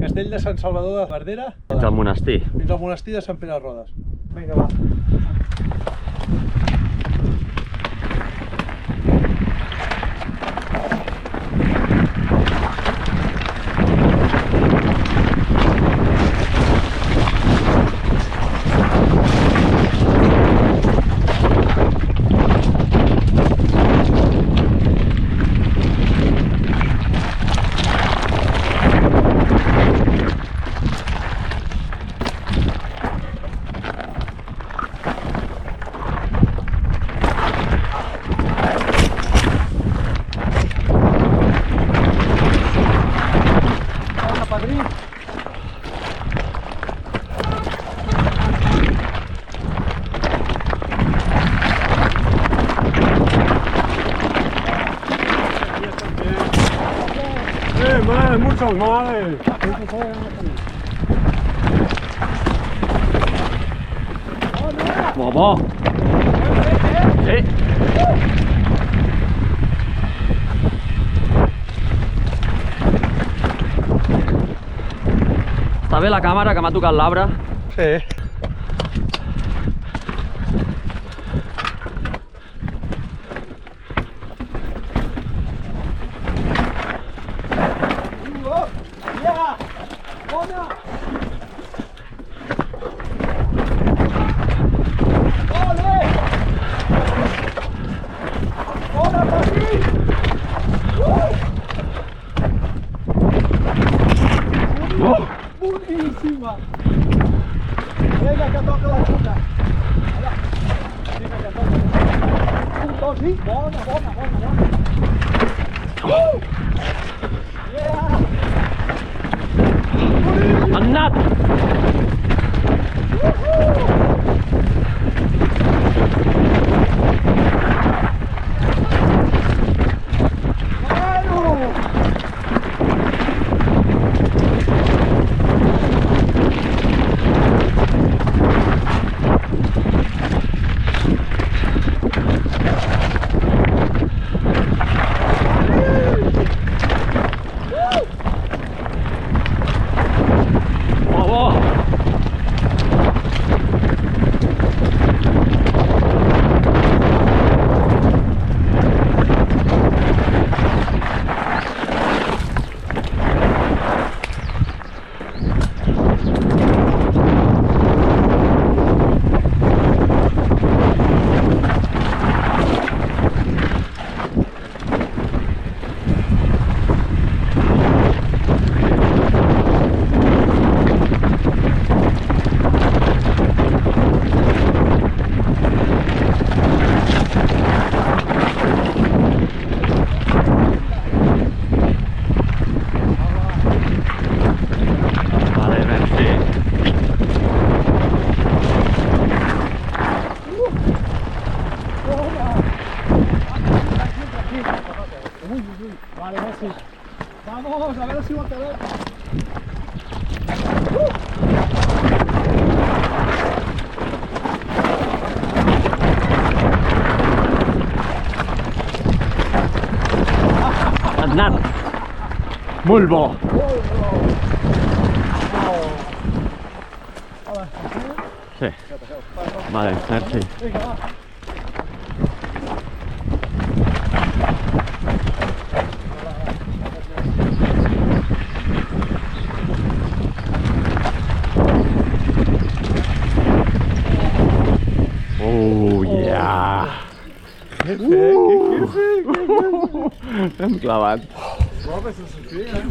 Castell de Sant Salvador de Verdera. Fins al monestir. Fins al monestir de Sant Pere Rodes. Vinga, va. Muchos males. Vamos. Sí. Està bé la càmera, que m'ha tocat l'arbre? Sí. Boníssima! Vinga, que toca la puta! Vinga, que toca. 1, 2 i... Bona! Yeah! Anat! Vale, Messi. Vamos, a ver si va a quedar. Anat! Molt bo! Sí. Vale, merci. Vinga, va. Oh, yeah! Que jefe! Hem clavat. Prova, se sentia,